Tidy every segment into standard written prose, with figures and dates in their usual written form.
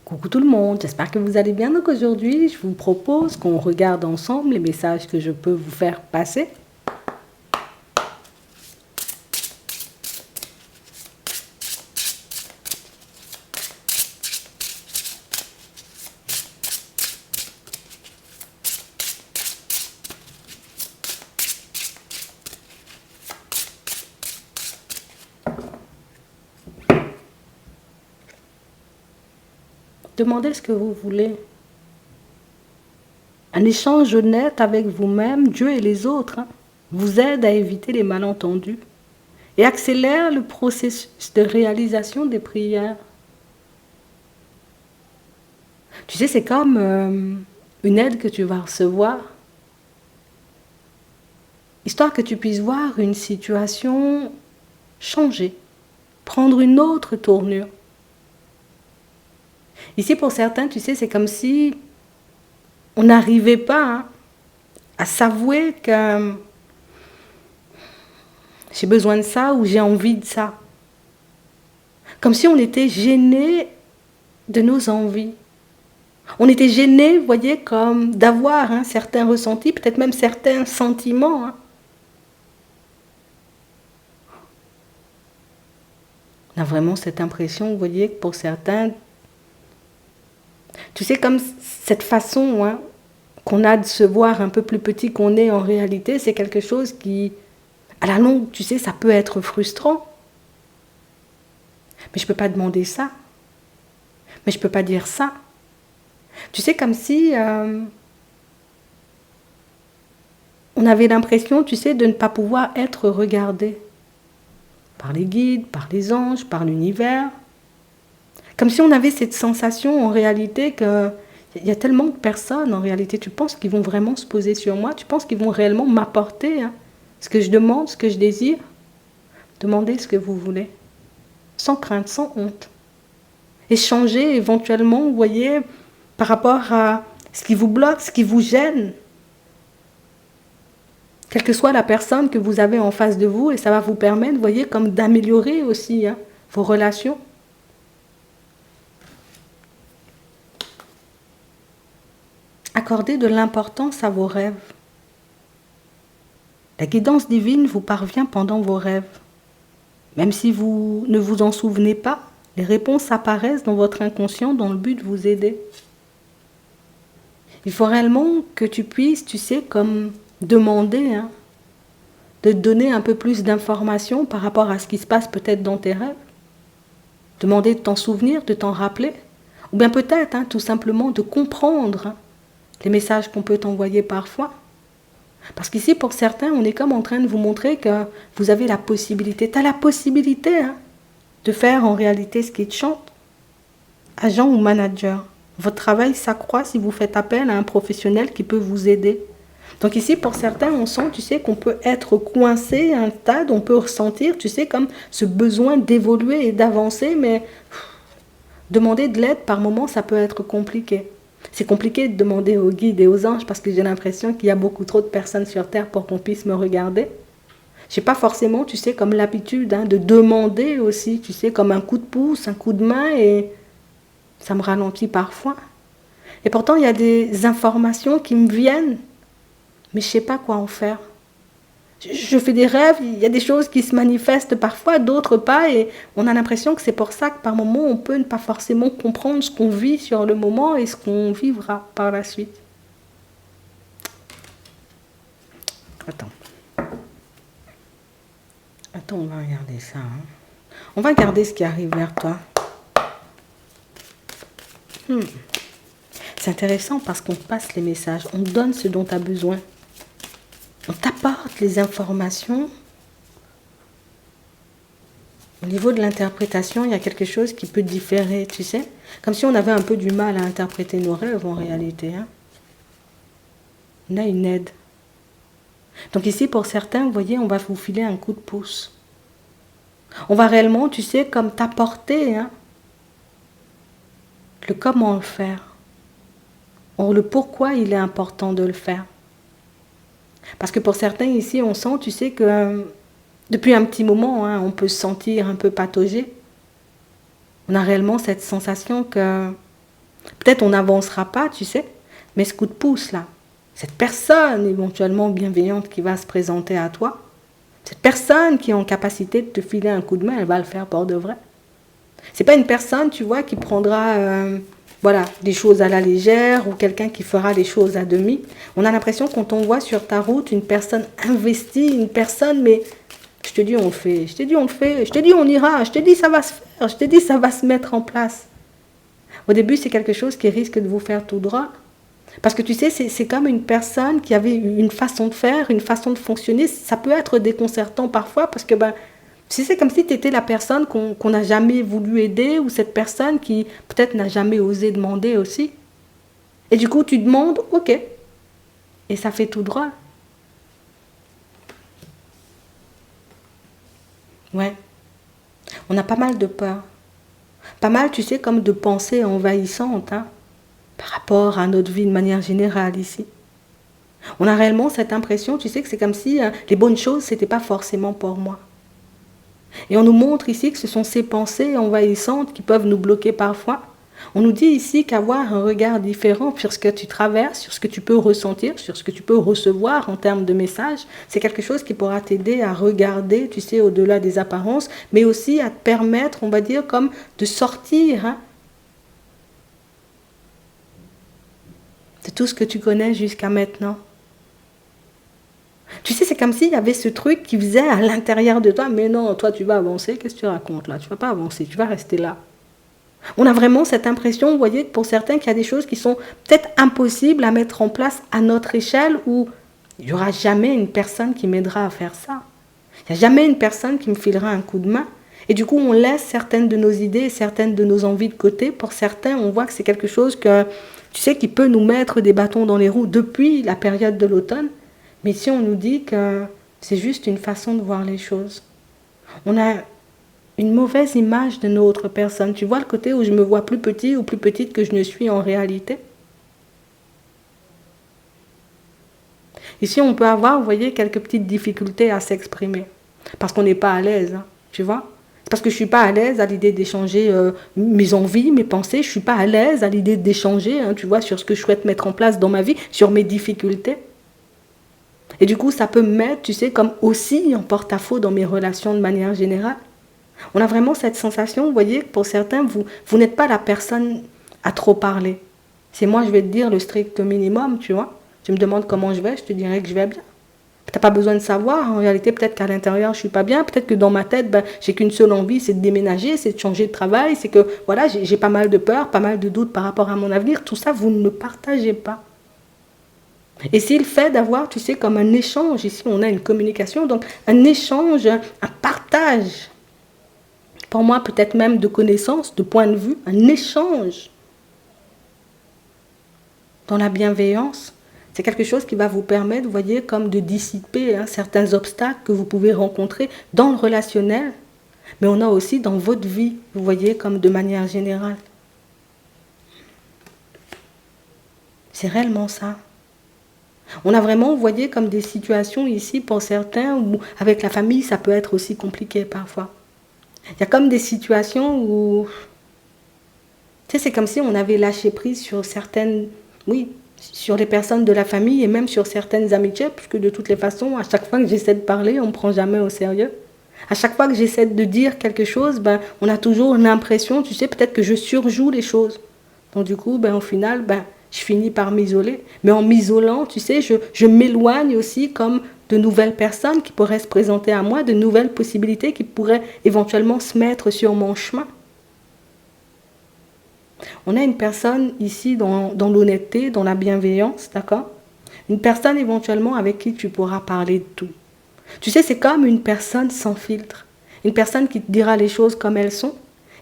Coucou tout le monde, j'espère que vous allez bien. Donc aujourd'hui, je vous propose qu'on regarde ensemble les messages que je peux vous faire passer. Demandez ce que vous voulez. Un échange honnête avec vous-même, Dieu et les autres vous aide à éviter les malentendus et accélère le processus de réalisation des prières. Tu sais, c'est comme une aide que tu vas recevoir, histoire que tu puisses voir une situation changer, prendre une autre tournure. Ici, pour certains, tu sais, c'est comme si on n'arrivait pas à s'avouer que j'ai besoin de ça ou j'ai envie de ça. Comme si on était gêné de nos envies. On était gêné, vous voyez, comme d'avoir certains ressentis, peut-être même certains sentiments. On a vraiment cette impression, vous voyez, que pour certains, tu sais, comme cette façon qu'on a de se voir un peu plus petit qu'on est en réalité, c'est quelque chose qui, à la longue, tu sais, ça peut être frustrant. Mais je ne peux pas demander ça. Mais je ne peux pas dire ça. Tu sais, comme si on avait l'impression, tu sais, de ne pas pouvoir être regardé par les guides, par les anges, par l'univers. Comme si on avait cette sensation en réalité qu'il y a tellement de personnes, en réalité, tu penses qu'ils vont vraiment se poser sur moi, tu penses qu'ils vont réellement m'apporter ce que je demande, ce que je désire. Demandez ce que vous voulez, sans crainte, sans honte. Échanger éventuellement, vous voyez, par rapport à ce qui vous bloque, ce qui vous gêne. Quelle que soit la personne que vous avez en face de vous, et ça va vous permettre, vous voyez, comme d'améliorer aussi vos relations. Accordez de l'importance à vos rêves. La guidance divine vous parvient pendant vos rêves. Même si vous ne vous en souvenez pas, les réponses apparaissent dans votre inconscient dans le but de vous aider. Il faut réellement que tu puisses, tu sais, comme demander, de te donner un peu plus d'informations par rapport à ce qui se passe peut-être dans tes rêves. Demander de t'en souvenir, de t'en rappeler. Ou bien peut-être, tout simplement, de comprendre les messages qu'on peut t'envoyer parfois. Parce qu'ici, pour certains, on est comme en train de vous montrer que vous avez la possibilité. Tu as la possibilité de faire en réalité ce qui te chante. Agent ou manager. Votre travail s'accroît si vous faites appel à un professionnel qui peut vous aider. Donc ici, pour certains, on sent, tu sais, qu'on peut être coincé à un stade, on peut ressentir, tu sais, comme ce besoin d'évoluer et d'avancer, mais demander de l'aide, par moments, ça peut être compliqué. C'est compliqué de demander aux guides et aux anges parce que j'ai l'impression qu'il y a beaucoup trop de personnes sur Terre pour qu'on puisse me regarder. Je n'ai pas forcément, tu sais, comme l'habitude de demander aussi, tu sais, comme un coup de pouce, un coup de main, et ça me ralentit parfois. Et pourtant, il y a des informations qui me viennent, mais je ne sais pas quoi en faire. Je fais des rêves, il y a des choses qui se manifestent parfois, d'autres pas, et on a l'impression que c'est pour ça que par moments, on peut ne pas forcément comprendre ce qu'on vit sur le moment et ce qu'on vivra par la suite. Attends, on va regarder ça. On va regarder ce qui arrive vers toi. C'est intéressant parce qu'on passe les messages, on donne ce dont tu as besoin. On t'apporte les informations. Au niveau de l'interprétation, il y a quelque chose qui peut différer, tu sais. Comme si on avait un peu du mal à interpréter nos rêves en réalité. On a une aide. Donc ici, pour certains, vous voyez, on va vous filer un coup de pouce. On va réellement, tu sais, comme t'apporter le comment le faire. Or, le pourquoi il est important de le faire. Parce que pour certains ici, on sent, tu sais, que depuis un petit moment, on peut se sentir un peu pataugé. On a réellement cette sensation que Peut-être on n'avancera pas, tu sais, mais ce coup de pouce là, cette personne éventuellement bienveillante qui va se présenter à toi, cette personne qui est en capacité de te filer un coup de main, elle va le faire pour de vrai. C'est pas une personne, tu vois, qui prendra des choses à la légère ou quelqu'un qui fera les choses à demi. On a l'impression quand on voit sur ta route une personne investie, une personne, mais je te dis on le fait, je te dis on le fait, je te dis on ira, je te dis ça va se faire, je te dis ça va se mettre en place. Au début, c'est quelque chose qui risque de vous faire tout droit. Parce que tu sais, c'est comme une personne qui avait une façon de faire, une façon de fonctionner. Ça peut être déconcertant parfois parce que c'est comme si tu étais la personne qu'on n'a jamais voulu aider ou cette personne qui peut-être n'a jamais osé demander aussi. Et du coup, tu demandes, ok. Et ça fait tout droit. Ouais. On a pas mal de peur. Pas mal, tu sais, comme de pensées envahissantes par rapport à notre vie de manière générale ici. On a réellement cette impression, tu sais, que c'est comme si les bonnes choses, ce n'était pas forcément pour moi. Et on nous montre ici que ce sont ces pensées envahissantes qui peuvent nous bloquer parfois. On nous dit ici qu'avoir un regard différent sur ce que tu traverses, sur ce que tu peux ressentir, sur ce que tu peux recevoir en termes de messages, c'est quelque chose qui pourra t'aider à regarder, tu sais, au-delà des apparences, mais aussi à te permettre, on va dire, comme de sortir de tout ce que tu connais jusqu'à maintenant. Tu sais, c'est comme s'il y avait ce truc qui faisait à l'intérieur de toi, mais non, toi tu vas avancer, qu'est-ce que tu racontes là? Tu ne vas pas avancer, tu vas rester là. On a vraiment cette impression, vous voyez, pour certains, qu'il y a des choses qui sont peut-être impossibles à mettre en place à notre échelle, où il n'y aura jamais une personne qui m'aidera à faire ça. Il n'y a jamais une personne qui me filera un coup de main. Et du coup, on laisse certaines de nos idées, certaines de nos envies de côté. Pour certains, on voit que c'est quelque chose que, tu sais, qui peut nous mettre des bâtons dans les roues depuis la période de l'automne. Mais ici, on nous dit que c'est juste une façon de voir les choses. On a une mauvaise image de notre personne. Tu vois le côté où je me vois plus petit ou plus petite que je ne suis en réalité? Ici, on peut avoir, vous voyez, quelques petites difficultés à s'exprimer. Parce qu'on n'est pas à l'aise, tu vois? Parce que je ne suis pas à l'aise à l'idée d'échanger mes envies, mes pensées. Je ne suis pas à l'aise à l'idée d'échanger, tu vois, sur ce que je souhaite mettre en place dans ma vie, sur mes difficultés. Et du coup, ça peut me mettre, tu sais, comme aussi en porte-à-faux dans mes relations de manière générale. On a vraiment cette sensation, vous voyez, que pour certains, vous n'êtes pas la personne à trop parler. C'est moi, je vais te dire le strict minimum, tu vois. Tu me demandes comment je vais, je te dirai que je vais bien. Tu n'as pas besoin de savoir, en réalité, peut-être qu'à l'intérieur, je ne suis pas bien, peut-être que dans ma tête, j'ai qu'une seule envie, c'est de déménager, c'est de changer de travail, c'est que, voilà, j'ai pas mal de peur, pas mal de doutes par rapport à mon avenir. Tout ça, vous ne le partagez pas. Et c'est le fait d'avoir, tu sais, comme un échange, ici on a une communication, donc un échange, un partage, pour moi peut-être même de connaissances, de points de vue, un échange dans la bienveillance, c'est quelque chose qui va vous permettre, vous voyez, comme de dissiper certains obstacles que vous pouvez rencontrer dans le relationnel, mais on a aussi dans votre vie, vous voyez, comme de manière générale. C'est réellement ça. On a vraiment, vous voyez, comme des situations ici pour certains où avec la famille, ça peut être aussi compliqué parfois. Il y a comme des situations où, tu sais, c'est comme si on avait lâché prise sur certaines, oui, sur les personnes de la famille et même sur certaines amitiés, puisque de toutes les façons, à chaque fois que j'essaie de parler, on ne me prend jamais au sérieux. À chaque fois que j'essaie de dire quelque chose, on a toujours l'impression, tu sais, peut-être que je surjoue les choses. Donc du coup, au final, je finis par m'isoler. Mais en m'isolant, tu sais, je m'éloigne aussi comme de nouvelles personnes qui pourraient se présenter à moi, de nouvelles possibilités qui pourraient éventuellement se mettre sur mon chemin. On a une personne ici dans l'honnêteté, dans la bienveillance, d'accord? Une personne éventuellement avec qui tu pourras parler de tout. Tu sais, c'est comme une personne sans filtre. Une personne qui te dira les choses comme elles sont.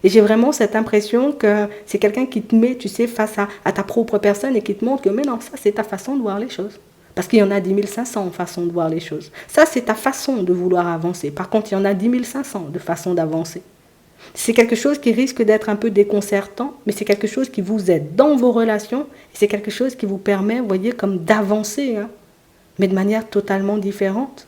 Et j'ai vraiment cette impression que c'est quelqu'un qui te met, tu sais, face à ta propre personne et qui te montre que, mais non, ça c'est ta façon de voir les choses. Parce qu'il y en a 10 500 façons de voir les choses. Ça, c'est ta façon de vouloir avancer. Par contre, il y en a 10 500 de façons d'avancer. C'est quelque chose qui risque d'être un peu déconcertant, mais c'est quelque chose qui vous aide dans vos relations. Et c'est quelque chose qui vous permet, vous voyez, comme d'avancer, mais de manière totalement différente.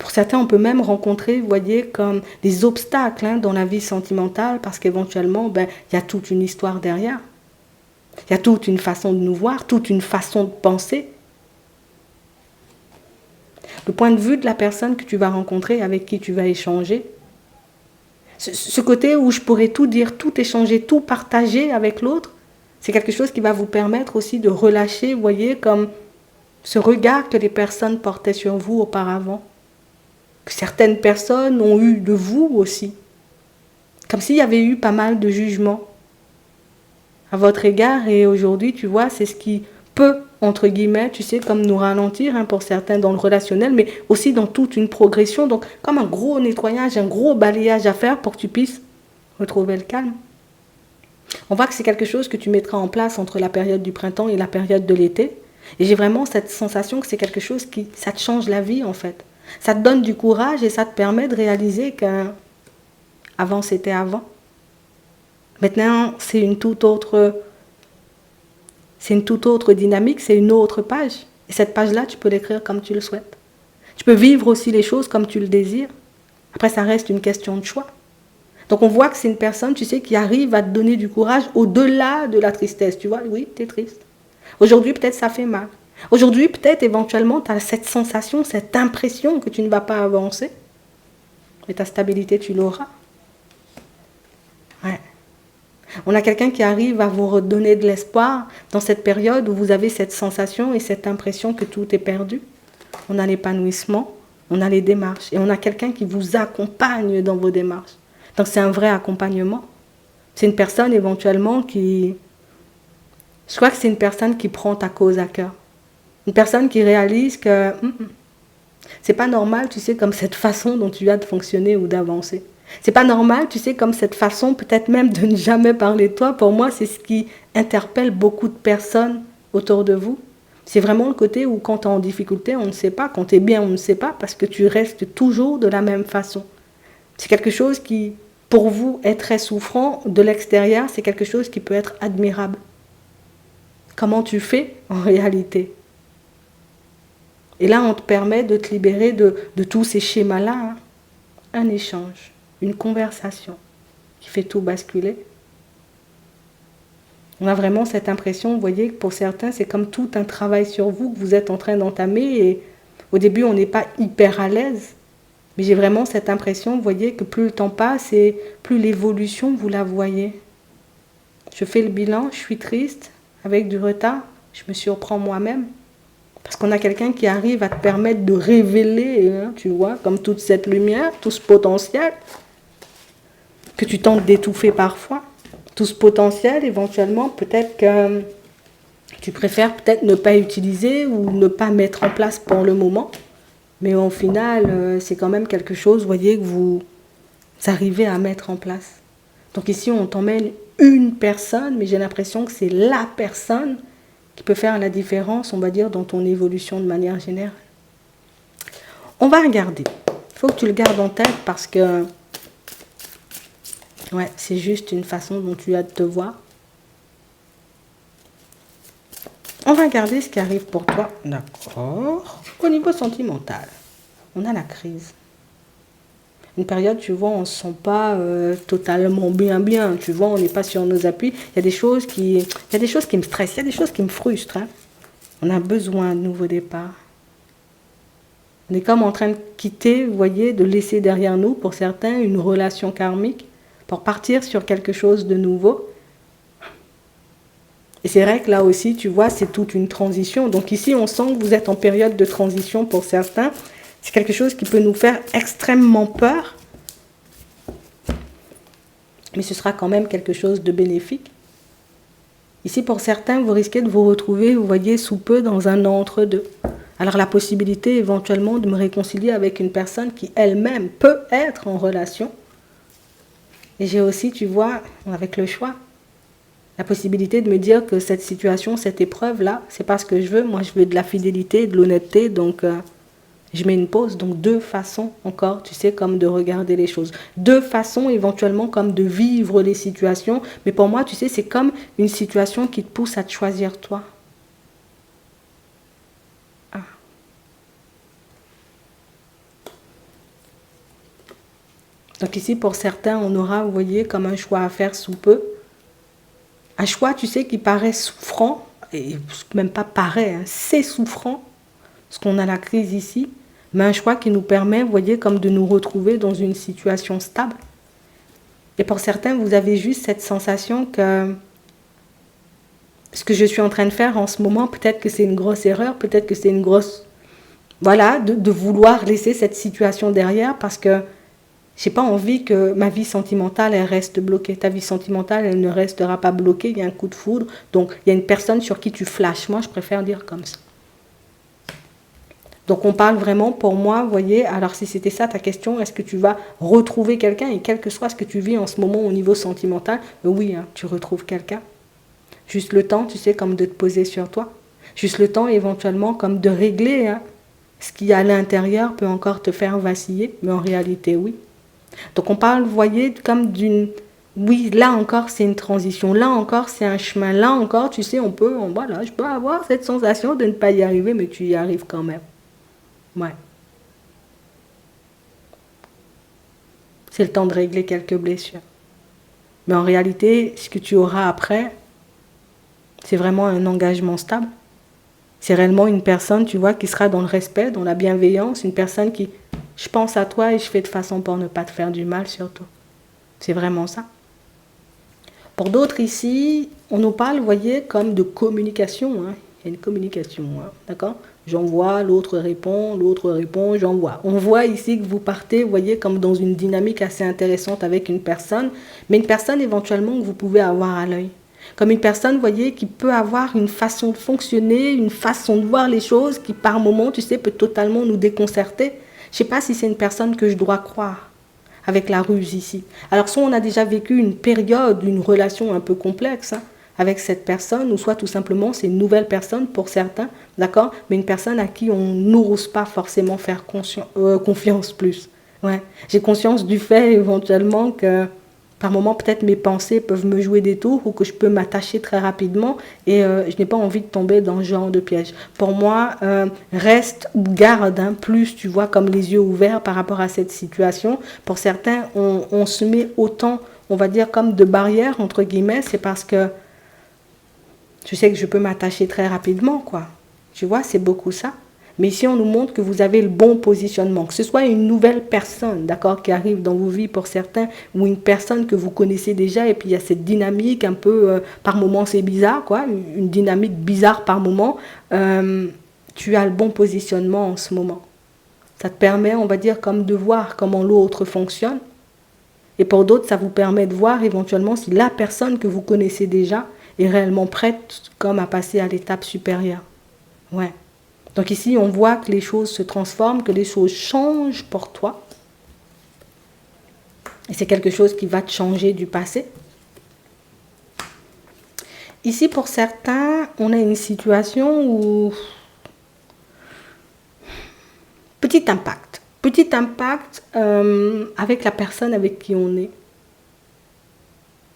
Pour certains, on peut même rencontrer, vous voyez, comme des obstacles dans la vie sentimentale parce qu'éventuellement, il y a toute une histoire derrière. Il y a toute une façon de nous voir, toute une façon de penser. Le point de vue de la personne que tu vas rencontrer, avec qui tu vas échanger. Ce côté où je pourrais tout dire, tout échanger, tout partager avec l'autre, c'est quelque chose qui va vous permettre aussi de relâcher, vous voyez, comme ce regard que les personnes portaient sur vous auparavant. Que certaines personnes ont eu de vous aussi. Comme s'il y avait eu pas mal de jugements à votre égard. Et aujourd'hui, tu vois, c'est ce qui peut, entre guillemets, tu sais, comme nous ralentir pour certains dans le relationnel, mais aussi dans toute une progression. Donc, comme un gros nettoyage, un gros balayage à faire pour que tu puisses retrouver le calme. On voit que c'est quelque chose que tu mettras en place entre la période du printemps et la période de l'été. Et j'ai vraiment cette sensation que c'est quelque chose qui, ça te change la vie en fait. Ça te donne du courage et ça te permet de réaliser qu'avant c'était avant. Maintenant, c'est une toute autre dynamique, c'est une autre page. Et cette page-là, tu peux l'écrire comme tu le souhaites. Tu peux vivre aussi les choses comme tu le désires. Après, ça reste une question de choix. Donc on voit que c'est une personne, tu sais, qui arrive à te donner du courage au-delà de la tristesse. Tu vois, oui, tu es triste. Aujourd'hui, peut-être ça fait mal. Aujourd'hui, peut-être éventuellement, tu as cette sensation, cette impression que tu ne vas pas avancer. Mais ta stabilité, tu l'auras. Ouais. On a quelqu'un qui arrive à vous redonner de l'espoir dans cette période où vous avez cette sensation et cette impression que tout est perdu. On a l'épanouissement, on a les démarches. Et on a quelqu'un qui vous accompagne dans vos démarches. Donc c'est un vrai accompagnement. C'est une personne éventuellement qui... Je crois que c'est une personne qui prend ta cause à cœur. Une personne qui réalise que c'est pas normal, tu sais, comme cette façon dont tu as de fonctionner ou d'avancer. C'est pas normal, tu sais, comme cette façon peut-être même de ne jamais parler de toi. Pour moi, c'est ce qui interpelle beaucoup de personnes autour de vous. C'est vraiment le côté où quand tu es en difficulté, on ne sait pas. Quand tu es bien, on ne sait pas parce que tu restes toujours de la même façon. C'est quelque chose qui, pour vous, est très souffrant. De l'extérieur, c'est quelque chose qui peut être admirable. Comment tu fais en réalité? Et là, on te permet de te libérer de tous ces schémas-là. Un échange, une conversation qui fait tout basculer. On a vraiment cette impression, vous voyez, que pour certains, c'est comme tout un travail sur vous que vous êtes en train d'entamer. Et au début, on n'est pas hyper à l'aise. Mais j'ai vraiment cette impression, vous voyez, que plus le temps passe et plus l'évolution, vous la voyez. Je fais le bilan, je suis triste, avec du retard, je me surprends moi-même. Parce qu'on a quelqu'un qui arrive à te permettre de révéler, tu vois, comme toute cette lumière, tout ce potentiel, que tu tentes d'étouffer parfois. Tout ce potentiel, éventuellement, peut-être que tu préfères peut-être ne pas utiliser ou ne pas mettre en place pour le moment. Mais au final, c'est quand même quelque chose, vous voyez, que vous arrivez à mettre en place. Donc ici, on t'emmène une personne, mais j'ai l'impression que c'est la personne qui peut faire la différence, on va dire, dans ton évolution de manière générale. On va regarder. Il faut que tu le gardes en tête parce que ouais, c'est juste une façon dont tu as de te voir. On va regarder ce qui arrive pour toi. D'accord. Au niveau sentimental, on a la crise. Une période, tu vois, on ne se sent pas totalement bien, tu vois, on n'est pas sur nos appuis. Il y a des choses qui me stressent, il y a des choses qui me frustrent. On a besoin de nouveaux départs. On est comme en train de quitter, vous voyez, de laisser derrière nous, pour certains, une relation karmique, pour partir sur quelque chose de nouveau. Et c'est vrai que là aussi, tu vois, c'est toute une transition. Donc ici, on sent que vous êtes en période de transition pour certains. C'est quelque chose qui peut nous faire extrêmement peur. Mais ce sera quand même quelque chose de bénéfique. Ici, pour certains, vous risquez de vous retrouver, vous voyez, sous peu dans un entre-deux. Alors la possibilité éventuellement de me réconcilier avec une personne qui elle-même peut être en relation. Et j'ai aussi, tu vois, avec le choix, la possibilité de me dire que cette situation, cette épreuve-là, c'est pas ce que je veux. Moi, je veux de la fidélité, de l'honnêteté, donc je mets une pause. Donc deux façons encore, tu sais, comme de regarder les choses. Deux façons éventuellement comme de vivre les situations. Mais pour moi, tu sais, c'est comme une situation qui te pousse à te choisir toi. Donc ici, pour certains, on aura, vous voyez, comme un choix à faire sous peu. Un choix, tu sais, qui paraît souffrant, et même pas paraît, hein, c'est souffrant, parce qu'on a la crise ici, mais un choix qui nous permet, vous voyez, comme de nous retrouver dans une situation stable. Et pour certains, vous avez juste cette sensation que ce que je suis en train de faire en ce moment, peut-être que c'est une grosse erreur, peut-être que c'est une grosse... Voilà, de vouloir laisser cette situation derrière parce que j'ai pas envie que ma vie sentimentale, elle reste bloquée. Ta vie sentimentale, elle ne restera pas bloquée, il y a un coup de foudre. Donc, il y a une personne sur qui tu flashes. Moi, je préfère dire comme ça. Donc, on parle vraiment, pour moi, vous voyez, alors si c'était ça ta question, est-ce que tu vas retrouver quelqu'un et quel que soit ce que tu vis en ce moment au niveau sentimental, oui, hein, tu retrouves quelqu'un. Juste le temps, tu sais, comme de te poser sur toi. Juste le temps, éventuellement, comme de régler, hein. Ce qui, à l'intérieur, peut encore te faire vaciller, mais en réalité, oui. Donc, on parle, vous voyez, comme d'une... Oui, là encore, c'est une transition. Là encore, c'est un chemin. Là encore, tu sais, voilà, je peux avoir cette sensation de ne pas y arriver, mais tu y arrives quand même. Ouais. C'est le temps de régler quelques blessures. Mais en réalité, ce que tu auras après, c'est vraiment un engagement stable. C'est réellement une personne, tu vois, qui sera dans le respect, dans la bienveillance, une personne qui, je pense à toi et je fais de façon pour ne pas te faire du mal surtout. C'est vraiment ça. Pour d'autres ici, on nous parle, vous voyez, comme de communication. Hein. Il y a une communication, hein, d'accord ? J'envoie, l'autre répond, j'envoie. On voit ici que vous partez, vous voyez, comme dans une dynamique assez intéressante avec une personne, mais une personne éventuellement que vous pouvez avoir à l'œil. Comme une personne, vous voyez, qui peut avoir une façon de fonctionner, une façon de voir les choses qui, par moment, tu sais, peut totalement nous déconcerter. Je ne sais pas si c'est une personne que je dois croire avec la ruse ici. Alors, soit on a déjà vécu une période, une relation un peu complexe hein, avec cette personne, ou soit tout simplement c'est une nouvelle personne pour certains, d'accord, mais une personne à qui on n'ose pas forcément faire confiance plus. Ouais. J'ai conscience du fait éventuellement que par moments, peut-être mes pensées peuvent me jouer des tours ou que je peux m'attacher très rapidement et je n'ai pas envie de tomber dans ce genre de piège. Pour moi, reste ou garde hein, plus, tu vois, comme les yeux ouverts par rapport à cette situation. Pour certains, on se met autant, on va dire, comme de barrières, entre guillemets, c'est parce que je sais que je peux m'attacher très rapidement, quoi. Tu vois, c'est beaucoup ça. Mais ici, on nous montre que vous avez le bon positionnement, que ce soit une nouvelle personne, d'accord, qui arrive dans vos vies pour certains, ou une personne que vous connaissez déjà, et puis il y a cette dynamique un peu, par moments c'est bizarre, quoi, une dynamique bizarre par moment, tu as le bon positionnement en ce moment. Ça te permet, on va dire, comme de voir comment l'autre fonctionne, et pour d'autres, ça vous permet de voir éventuellement si la personne que vous connaissez déjà est réellement prête, comme à passer à l'étape supérieure. Ouais. Donc ici, on voit que les choses se transforment, que les choses changent pour toi. Et c'est quelque chose qui va te changer du passé. Ici, pour certains, on a une situation où... Petit impact. Petit impact avec la personne avec qui on est.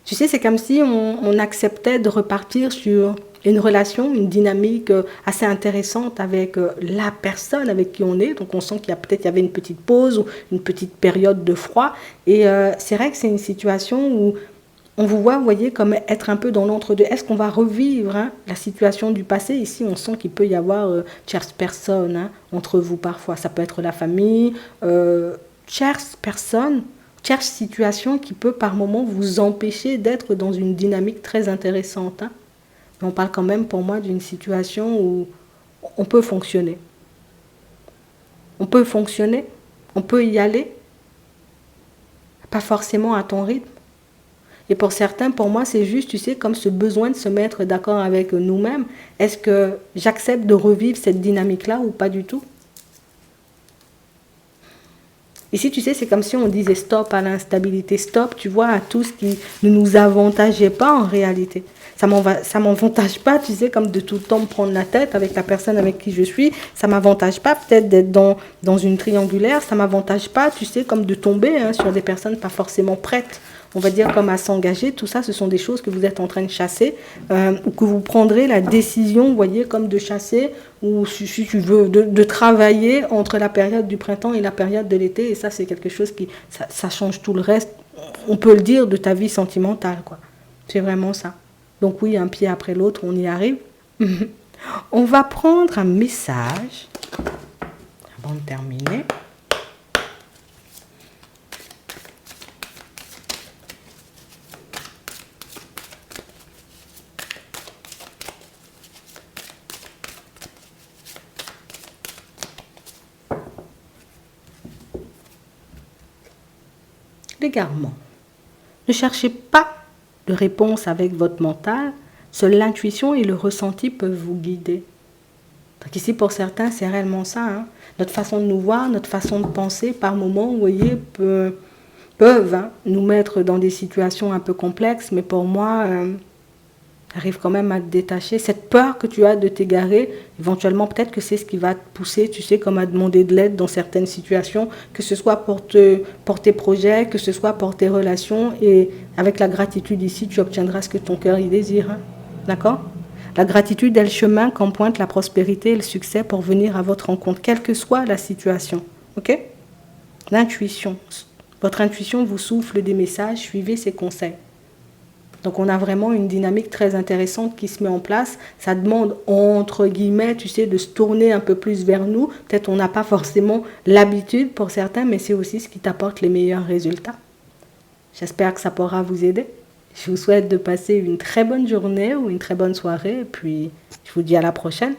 Tu sais, c'est comme si on acceptait de repartir sur une relation, une dynamique assez intéressante avec la personne avec qui on est. Donc on sent qu'il y a peut-être une petite pause ou une petite période de froid. Et c'est vrai que c'est une situation où on vous voit, vous voyez, comme être un peu dans l'entre-deux. Est-ce qu'on va revivre hein, la situation du passé? Ici, on sent qu'il peut y avoir tierces personnes hein, entre vous parfois. Ça peut être la famille, tierces personnes, tierces situations qui peut par moment vous empêcher d'être dans une dynamique très intéressante. Hein. Mais on parle quand même pour moi d'une situation où on peut fonctionner. On peut fonctionner, on peut y aller, pas forcément à ton rythme. Et pour certains, pour moi, c'est juste, tu sais, comme ce besoin de se mettre d'accord avec nous-mêmes. Est-ce que j'accepte de revivre cette dynamique-là ou pas du tout? Ici, tu sais, c'est comme si on disait stop à l'instabilité, stop, tu vois, à tout ce qui ne nous avantageait pas en réalité. Ça m'avantage pas, tu sais, comme de tout le temps me prendre la tête avec la personne avec qui je suis. Ça m'avantage pas peut-être d'être dans une triangulaire. Ça m'avantage pas, tu sais, comme de tomber hein, sur des personnes pas forcément prêtes on va dire comme à s'engager. Tout ça, ce sont des choses que vous êtes en train de chasser, ou que vous prendrez la décision, vous voyez, comme de chasser, ou si tu veux, de travailler entre la période du printemps et la période de l'été. Et ça, c'est quelque chose qui, ça change tout le reste, on peut le dire, de ta vie sentimentale, quoi. C'est vraiment ça. Donc oui, un pied après l'autre, on y arrive. On va prendre un message avant de terminer. L'égarement. Ne cherchez pas de réponse avec votre mental. Seule l'intuition et le ressenti peuvent vous guider. Donc ici, pour certains, c'est réellement ça. Hein. Notre façon de nous voir, notre façon de penser, par moments, vous voyez, peuvent nous mettre dans des situations un peu complexes. Mais pour moi, arrive quand même à te détacher. Cette peur que tu as de t'égarer, éventuellement, peut-être que c'est ce qui va te pousser, tu sais, comme à demander de l'aide dans certaines situations, que ce soit pour tes projets, que ce soit pour tes relations. Et avec la gratitude ici, tu obtiendras ce que ton cœur y désire. Hein. D'accord ? La gratitude est le chemin qu'emprunte la prospérité et le succès pour venir à votre rencontre, quelle que soit la situation. Ok ? L'intuition. Votre intuition vous souffle des messages, suivez ses conseils. Donc on a vraiment une dynamique très intéressante qui se met en place. Ça demande, entre guillemets, tu sais, de se tourner un peu plus vers nous. Peut-être on n'a pas forcément l'habitude pour certains, mais c'est aussi ce qui t'apporte les meilleurs résultats. J'espère que ça pourra vous aider. Je vous souhaite de passer une très bonne journée ou une très bonne soirée. Et puis, je vous dis à la prochaine.